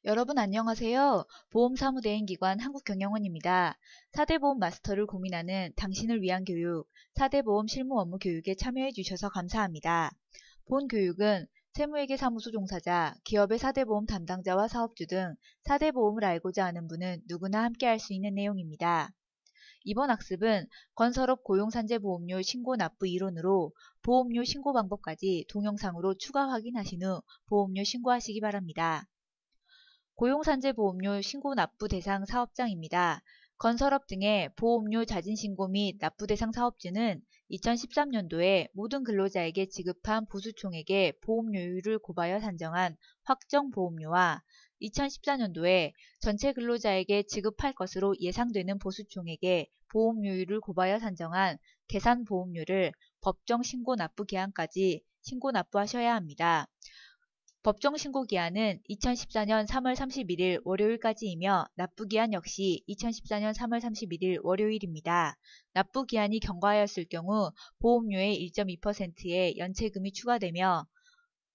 여러분 안녕하세요. 보험사무대행기관 한국경영원입니다. 4대 보험 마스터를 고민하는 당신을 위한 교육, 4대 보험 실무 업무 교육에 참여해 주셔서 감사합니다. 본 교육은 세무회계사무소 종사자, 기업의 4대 보험 담당자와 사업주 등 4대 보험을 알고자 하는 분은 누구나 함께할 수 있는 내용입니다. 이번 학습은 건설업 고용산재보험료 신고 납부 이론으로 보험료 신고 방법까지 동영상으로 추가 확인하신 후 보험료 신고하시기 바랍니다. 고용산재보험료 신고 납부 대상 사업장입니다. 건설업 등의 보험료 자진신고 및 납부 대상 사업주는 2013년도에 모든 근로자에게 지급한 보수총액의 보험료율을 곱하여 산정한 확정보험료와 2014년도에 전체 근로자에게 지급할 것으로 예상되는 보수총액의 보험료율을 곱하여 산정한 계산보험료를 법정 신고 납부 기한까지 신고 납부하셔야 합니다. 법정 신고기한은 2014년 3월 31일 월요일까지이며 납부기한 역시 2014년 3월 31일 월요일입니다. 납부기한이 경과하였을 경우 보험료의 1.2%의 연체금이 추가되며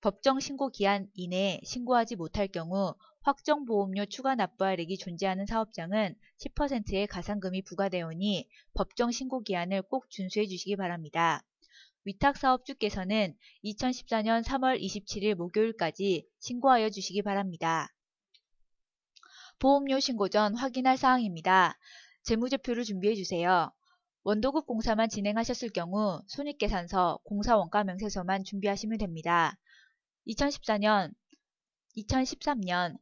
법정 신고기한 이내에 신고하지 못할 경우 확정보험료 추가 납부할액이 존재하는 사업장은 10%의 가산금이 부과되오니 법정 신고기한을 꼭 준수해 주시기 바랍니다. 위탁사업주께서는 2014년 3월 27일 목요일까지 신고하여 주시기 바랍니다. 보험료 신고 전 확인할 사항입니다. 재무제표를 준비해 주세요. 원도급 공사만 진행하셨을 경우 손익계산서, 공사원가명세서만 준비하시면 됩니다. 2013년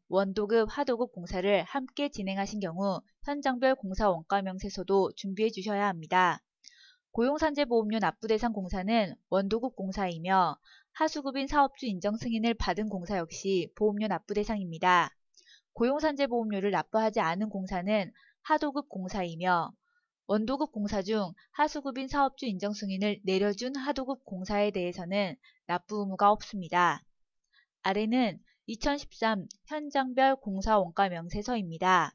원도급, 하도급 공사를 함께 진행하신 경우 현장별 공사원가명세서도 준비해 주셔야 합니다. 고용산재보험료 납부대상 공사는 원도급 공사이며 하수급인 사업주 인정 승인을 받은 공사 역시 보험료 납부 대상입니다. 고용산재보험료를 납부하지 않은 공사는 하도급 공사이며 원도급 공사 중 하수급인 사업주 인정 승인을 내려준 하도급 공사에 대해서는 납부 의무가 없습니다. 아래는 2013 현장별 공사 원가 명세서입니다.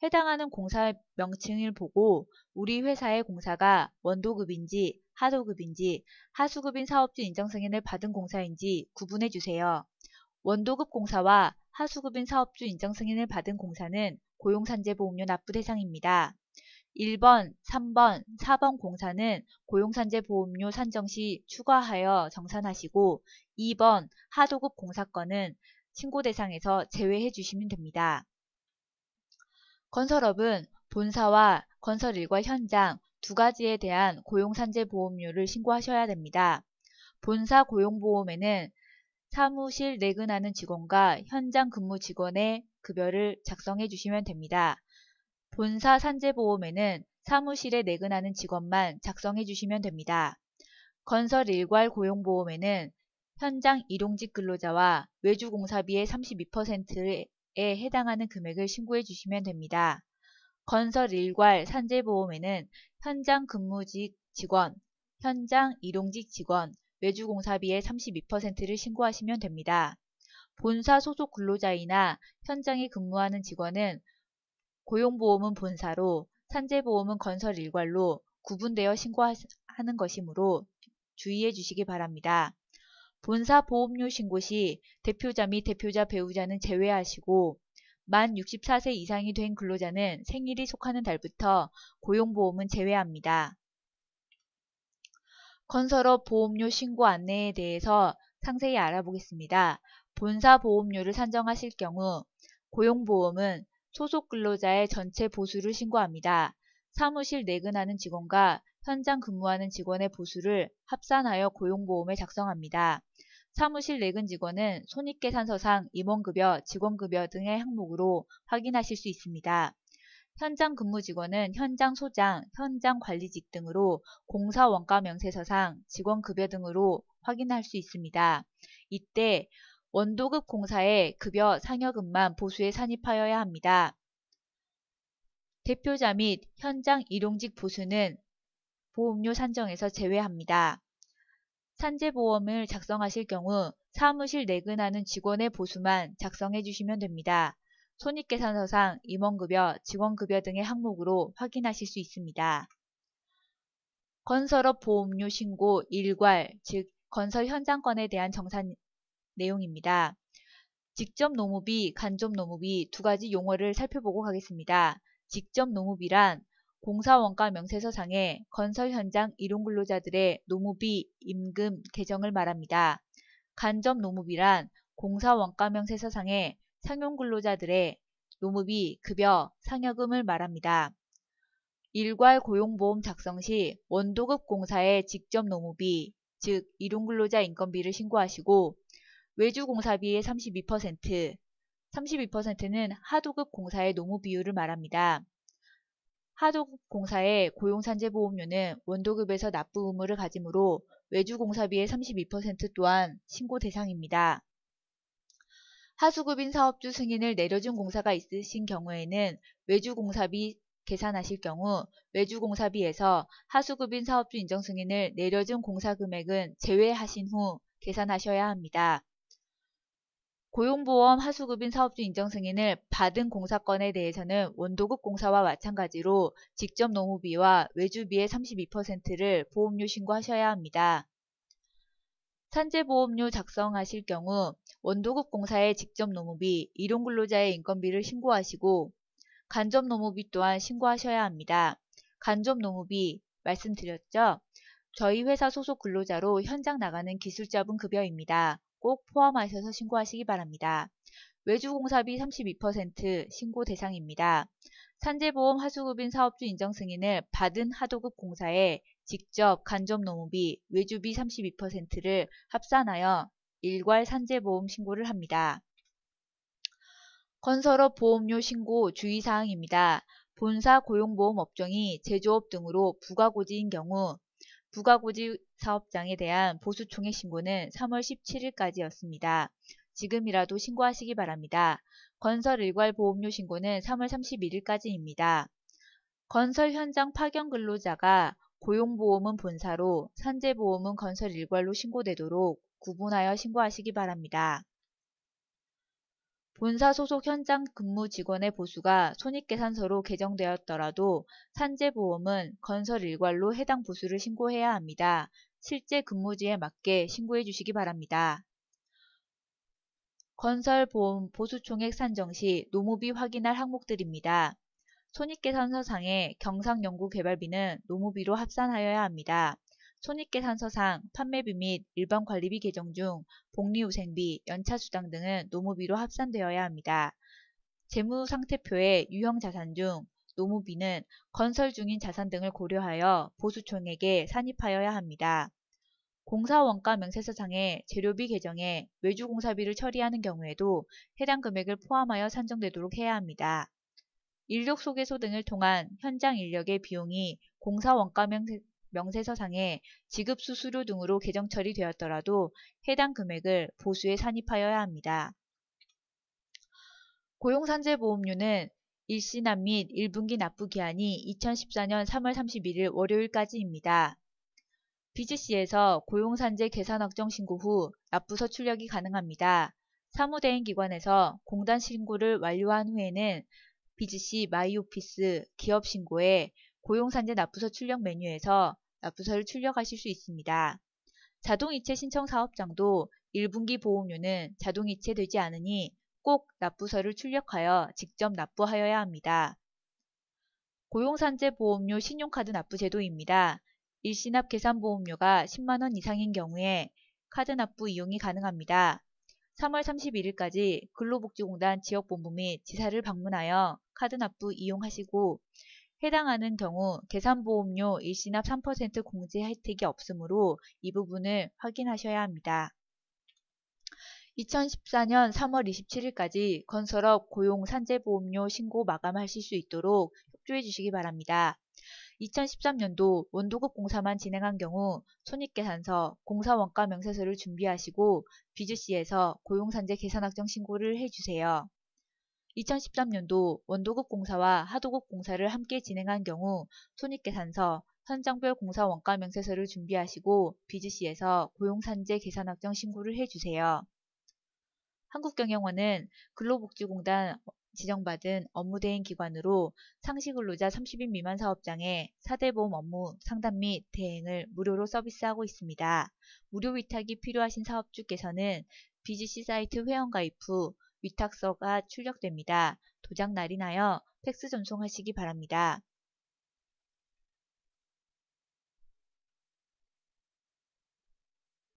해당하는 공사 명칭을 보고 우리 회사의 공사가 원도급인지 하도급인지 하수급인 사업주 인정 승인을 받은 공사인지 구분해 주세요. 원도급 공사와 하수급인 사업주 인정 승인을 받은 공사는 고용산재보험료 납부 대상입니다. 1번, 3번, 4번 공사는 고용산재보험료 산정 시 추가하여 정산하시고 2번 하도급 공사건은 신고 대상에서 제외해 주시면 됩니다. 건설업은 본사와 건설 일과 현장 두 가지에 대한 고용산재보험료를 신고하셔야 됩니다. 본사 고용보험에는 사무실 내근하는 직원과 현장 근무 직원의 급여를 작성해 주시면 됩니다. 본사 산재보험에는 사무실에 내근하는 직원만 작성해 주시면 됩니다. 건설 일괄 고용보험에는 현장 일용직 근로자와 외주공사비의 32%에 해당하는 금액을 신고해 주시면 됩니다. 건설 일괄 산재보험에는 현장 근무직 직원, 현장 일용직 직원, 외주공사비의 32%를 신고하시면 됩니다. 본사 소속 근로자이나 현장에 근무하는 직원은 고용보험은 본사로, 산재보험은 건설 일괄로 구분되어 신고하는 것이므로 주의해 주시기 바랍니다. 본사 보험료 신고 시 대표자 및 대표자 배우자는 제외하시고 만 64세 이상이 된 근로자는 생일이 속하는 달부터 고용보험은 제외합니다. 건설업 보험료 신고 안내에 대해서 상세히 알아보겠습니다. 본사 보험료를 산정하실 경우 고용보험은 소속 근로자의 전체 보수를 신고합니다. 사무실 내근하는 직원과 현장 근무하는 직원의 보수를 합산하여 고용보험에 작성합니다. 사무실 내근 직원은 손익계산서상 임원급여, 직원급여 등의 항목으로 확인하실 수 있습니다. 현장 근무 직원은 현장 소장, 현장 관리직 등으로 공사 원가 명세서상 직원급여 등으로 확인할 수 있습니다. 이때 원도급 공사의 급여 상여금만 보수에 산입하여야 합니다. 대표자 및 현장 일용직 보수는 보험료 산정에서 제외합니다. 산재보험을 작성하실 경우 사무실 내근하는 직원의 보수만 작성해 주시면 됩니다. 손익계산서상 임원급여, 직원급여 등의 항목으로 확인하실 수 있습니다. 건설업 보험료 신고 일괄, 즉 건설 현장건에 대한 정산 내용입니다. 직접 노무비, 간접 노무비 두 가지 용어를 살펴보고 가겠습니다. 직접 노무비란 공사원가 명세서상의 건설 현장 일용근로자들의 노무비, 임금, 계정을 말합니다. 간접 노무비란 공사원가 명세서상의 상용근로자들의 노무비, 급여, 상여금을 말합니다. 일괄 고용보험 작성 시 원도급 공사의 직접 노무비, 즉 일용근로자 인건비를 신고하시고 외주공사비의 32%, 32%는 하도급 공사의 노무 비율을 말합니다. 하도급 공사의 고용산재보험료는 원도급에서 납부 의무를 가지므로 외주공사비의 32% 또한 신고 대상입니다. 하수급인 사업주 승인을 내려준 공사가 있으신 경우에는 외주공사비 계산하실 경우 외주공사비에서 하수급인 사업주 인정 승인을 내려준 공사 금액은 제외하신 후 계산하셔야 합니다. 고용보험 하수급인 사업주 인정 승인을 받은 공사건에 대해서는 원도급 공사와 마찬가지로 직접 노무비와 외주비의 32%를 보험료 신고하셔야 합니다. 산재보험료 작성하실 경우 원도급 공사의 직접 노무비, 일용근로자의 인건비를 신고하시고 간접 노무비 또한 신고하셔야 합니다. 간접 노무비 말씀드렸죠? 저희 회사 소속 근로자로 현장 나가는 기술자분 급여입니다. 꼭 포함하셔서 신고하시기 바랍니다. 외주공사비 32% 신고 대상입니다. 산재보험 하수급인 사업주 인정 승인을 받은 하도급 공사에 직접 간접 노무비, 외주비 32%를 합산하여 일괄 산재보험 신고를 합니다. 건설업 보험료 신고 주의사항입니다. 본사 고용보험 업종이 제조업 등으로 부가고지인 경우 부가고지 사업장에 대한 보수총액 신고는 3월 17일까지였습니다. 지금이라도 신고하시기 바랍니다. 건설 일괄 보험료 신고는 3월 31일까지입니다. 건설 현장 파견 근로자가 고용보험은 본사로, 산재보험은 건설 일괄로 신고되도록 구분하여 신고하시기 바랍니다. 본사 소속 현장 근무 직원의 보수가 손익계산서로 개정되었더라도 산재보험은 건설 일괄로 해당 보수를 신고해야 합니다. 실제 근무지에 맞게 신고해 주시기 바랍니다. 건설보험 보수총액 산정 시 노무비 확인할 항목들입니다. 손익계산서상의 경상연구개발비는 노무비로 합산하여야 합니다. 손익계산서상 판매비 및 일반관리비 계정 중 복리후생비, 연차수당 등은 노무비로 합산되어야 합니다. 재무상태표의 유형자산 중 노무비는 건설 중인 자산 등을 고려하여 보수총액에 산입하여야 합니다. 공사원가 명세서상의 재료비 계정에 외주공사비를 처리하는 경우에도 해당 금액을 포함하여 산정되도록 해야 합니다. 인력 소개소 등을 통한 현장 인력의 비용이 공사원가 명세서상의 지급수수료 등으로 계정 처리되었더라도 해당 금액을 보수에 산입하여야 합니다. 고용산재보험료는 일시납 및 1분기 납부 기한이 2014년 3월 31일 월요일까지입니다. 비즈씨에서 고용산재 계산 확정 신고 후 납부서 출력이 가능합니다. 사무대행 기관에서 공단 신고를 완료한 후에는 비즈씨 마이오피스 기업신고에 고용산재 납부서 출력 메뉴에서 납부서를 출력하실 수 있습니다. 자동이체 신청 사업장도 1분기 보험료는 자동이체되지 않으니 꼭 납부서를 출력하여 직접 납부하여야 합니다. 고용산재보험료 신용카드 납부 제도입니다. 일시납 계산보험료가 10만원 이상인 경우에 카드 납부 이용이 가능합니다. 3월 31일까지 근로복지공단 지역본부 및 지사를 방문하여 카드 납부 이용하시고 해당하는 경우 계산보험료 일시납 3% 공제 혜택이 없으므로 이 부분을 확인하셔야 합니다. 2014년 3월 27일까지 건설업 고용산재보험료 신고 마감하실 수 있도록 협조해 주시기 바랍니다. 2013년도 원도급 공사만 진행한 경우 손익계산서, 공사원가 명세서를 준비하시고 비즈씨에서 고용산재 계산확정 신고를 해주세요. 2013년도 원도급 공사와 하도급 공사를 함께 진행한 경우 손익계산서, 현장별 공사원가 명세서를 준비하시고 비즈씨에서 고용산재 계산확정 신고를 해주세요. 한국경영원은 근로복지공단 지정받은 업무대행 기관으로 상시근로자 30인 미만 사업장의 4대 보험 업무 상담 및 대행을 무료로 서비스하고 있습니다. 무료 위탁이 필요하신 사업주께서는 BGC 사이트 회원가입 후 위탁서가 출력됩니다. 도장 날인하여 팩스 전송하시기 바랍니다.